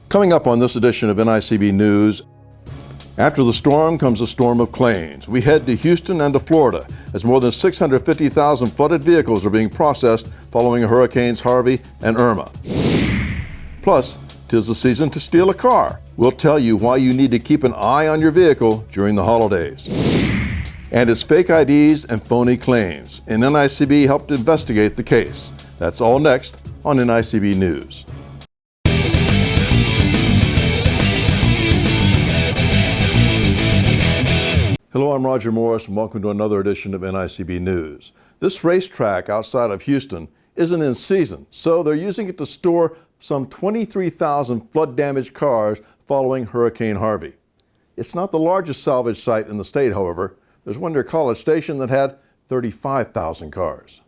Coming up on this edition of NICB News, after the storm comes a storm of claims. We head to Houston and to Florida as more than 650,000 flooded vehicles are being processed following Hurricanes Harvey and Irma. Plus, 'tis the season to steal a car. We'll tell you why you need to keep an eye on your vehicle during the holidays. And it's fake IDs and phony claims, and NICB helped investigate the case. That's all next on NICB News. Hello, I'm Roger Morris, and welcome to another edition of NICB News. This racetrack outside of Houston isn't in season, so they're using it to store some 23,000 flood-damaged cars following Hurricane Harvey. It's not the largest salvage site in the state, however. There's one near College Station that had 35,000 cars.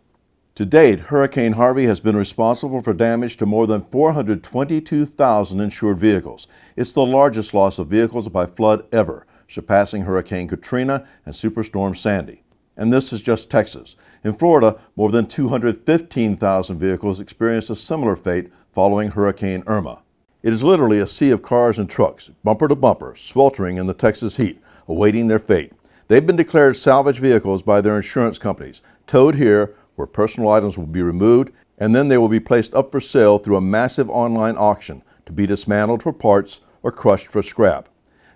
To date, Hurricane Harvey has been responsible for damage to more than 422,000 insured vehicles. It's the largest loss of vehicles by flood ever, surpassing Hurricane Katrina and Superstorm Sandy. And this is just Texas. In Florida, more than 215,000 vehicles experienced a similar fate following Hurricane Irma. It is literally a sea of cars and trucks, bumper to bumper, sweltering in the Texas heat, awaiting their fate. They've been declared salvage vehicles by their insurance companies, towed here where personal items will be removed, and then they will be placed up for sale through a massive online auction to be dismantled for parts or crushed for scrap.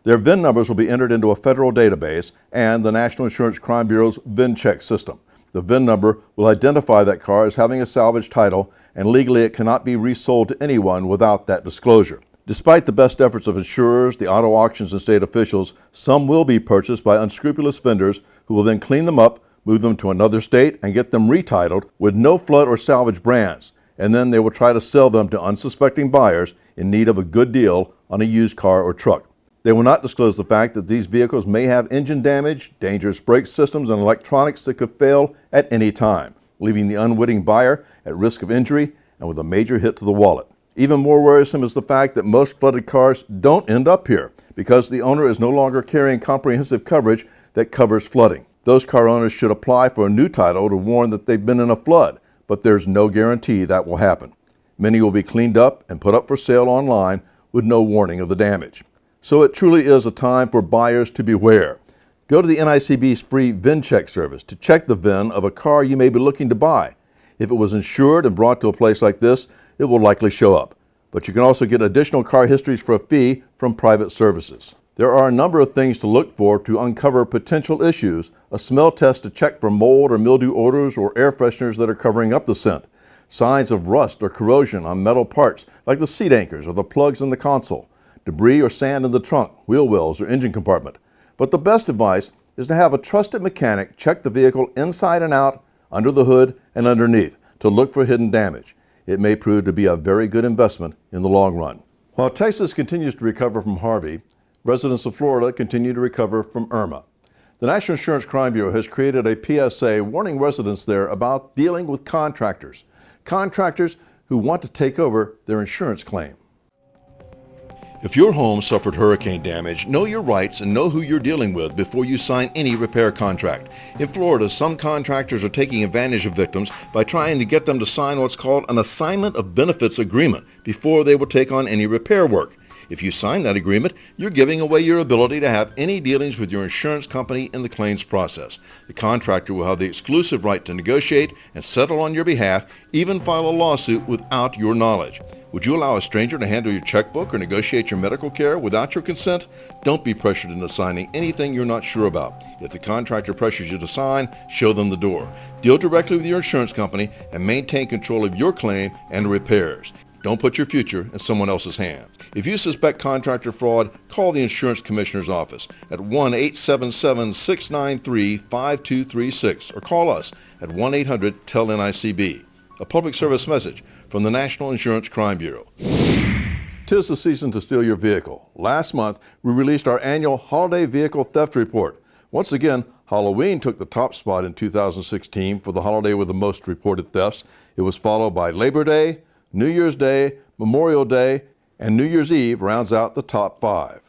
Their VIN numbers will be entered into a federal database and the National Insurance Crime Bureau's VIN check system. The VIN number will identify that car as having a salvage title, and legally it cannot be resold to anyone without that disclosure. Despite the best efforts of insurers, the auto auctions, and state officials, some will be purchased by unscrupulous vendors who will then clean them up, move them to another state, and get them retitled with no flood or salvage brands. And then they will try to sell them to unsuspecting buyers in need of a good deal on a used car or truck. They will not disclose the fact that these vehicles may have engine damage, dangerous brake systems, and electronics that could fail at any time, leaving the unwitting buyer at risk of injury and with a major hit to the wallet. Even more worrisome is the fact that most flooded cars don't end up here because the owner is no longer carrying comprehensive coverage that covers flooding. Those car owners should apply for a new title to warn that they've been in a flood, but there's no guarantee that will happen. Many will be cleaned up and put up for sale online with no warning of the damage. So it truly is a time for buyers to beware. Go to the NICB's free VIN check service to check the VIN of a car you may be looking to buy. If it was insured and brought to a place like this, it will likely show up. But you can also get additional car histories for a fee from private services. There are a number of things to look for to uncover potential issues: a smell test to check for mold or mildew odors or air fresheners that are covering up the scent, signs of rust or corrosion on metal parts like the seat anchors or the plugs in the console, debris or sand in the trunk, wheel wells, or engine compartment. But the best advice is to have a trusted mechanic check the vehicle inside and out, under the hood, and underneath to look for hidden damage. It may prove to be a very good investment in the long run. While Texas continues to recover from Harvey, residents of Florida continue to recover from Irma. The National Insurance Crime Bureau has created a PSA warning residents there about dealing with contractors who want to take over their insurance claim. If your home suffered hurricane damage, know your rights and know who you're dealing with before you sign any repair contract. In Florida, some contractors are taking advantage of victims by trying to get them to sign what's called an assignment of benefits agreement before they will take on any repair work. If you sign that agreement, you're giving away your ability to have any dealings with your insurance company in the claims process. The contractor will have the exclusive right to negotiate and settle on your behalf, even file a lawsuit without your knowledge. Would you allow a stranger to handle your checkbook or negotiate your medical care without your consent? Don't be pressured into signing anything you're not sure about. If the contractor pressures you to sign, show them the door. Deal directly with your insurance company and maintain control of your claim and repairs. Don't put your future in someone else's hands. If you suspect contractor fraud, call the Insurance Commissioner's Office at 1-877-693-5236 or call us at 1-800-TEL-NICB. A public service message from the National Insurance Crime Bureau. 'Tis the season to steal your vehicle. Last month, we released our annual Holiday Vehicle Theft Report. Once again, Halloween took the top spot in 2016 for the holiday with the most reported thefts. It was followed by Labor Day, New Year's Day, Memorial Day, and New Year's Eve rounds out the top 5.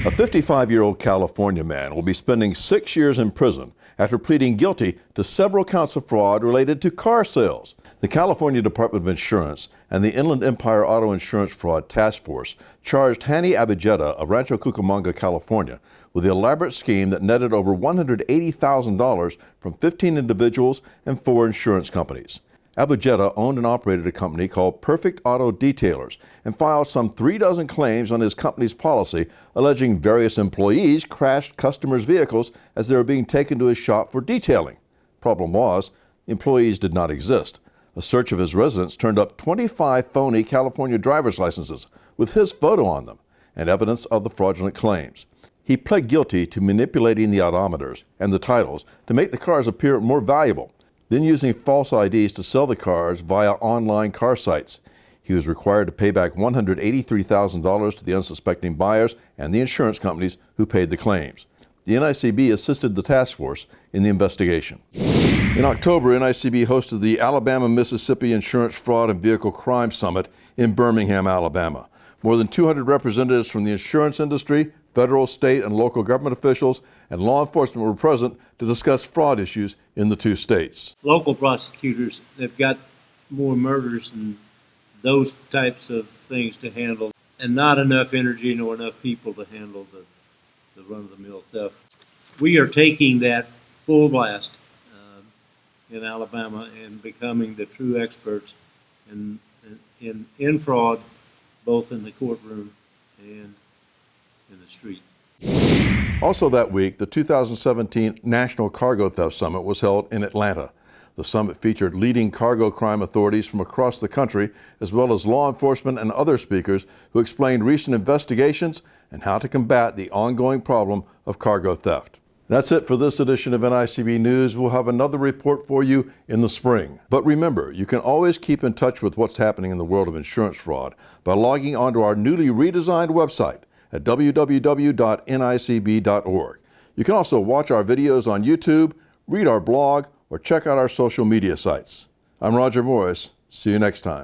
A 55-year-old California man will be spending 6 years in prison after pleading guilty to several counts of fraud related to car sales. The California Department of Insurance and the Inland Empire Auto Insurance Fraud Task Force charged Hani Abejeta of Rancho Cucamonga, California, with the elaborate scheme that netted over $180,000 from 15 individuals and 4 insurance companies. Abejeta owned and operated a company called Perfect Auto Detailers and filed some 36 claims on his company's policy, alleging various employees crashed customers' vehicles as they were being taken to his shop for detailing. Problem was, the employees did not exist. A search of his residence turned up 25 phony California driver's licenses with his photo on them and evidence of the fraudulent claims. He pled guilty to manipulating the odometers and the titles to make the cars appear more valuable, then using false IDs to sell the cars via online car sites. He was required to pay back $183,000 to the unsuspecting buyers and the insurance companies who paid the claims. The NICB assisted the task force in the investigation. In October, NICB hosted the Alabama-Mississippi Insurance Fraud and Vehicle Crime Summit in Birmingham, Alabama. More than 200 representatives from the insurance industry, federal, state, and local government officials, and law enforcement were present to discuss fraud issues in the 2 states. Local prosecutors, they've got more murders and those types of things to handle, and not enough energy nor enough people to handle the run-of-the-mill theft. We are taking that full blast in Alabama and becoming the true experts in fraud, both in the courtroom and in the street. Also that week, the 2017 National Cargo Theft Summit was held in Atlanta. The summit featured leading cargo crime authorities from across the country, as well as law enforcement and other speakers who explained recent investigations and how to combat the ongoing problem of cargo theft. That's it for this edition of NICB News. We'll have another report for you in the spring. But remember, you can always keep in touch with what's happening in the world of insurance fraud by logging onto our newly redesigned website at www.nicb.org. You can also watch our videos on YouTube, read our blog, or check out our social media sites. I'm Roger Morris. See you next time.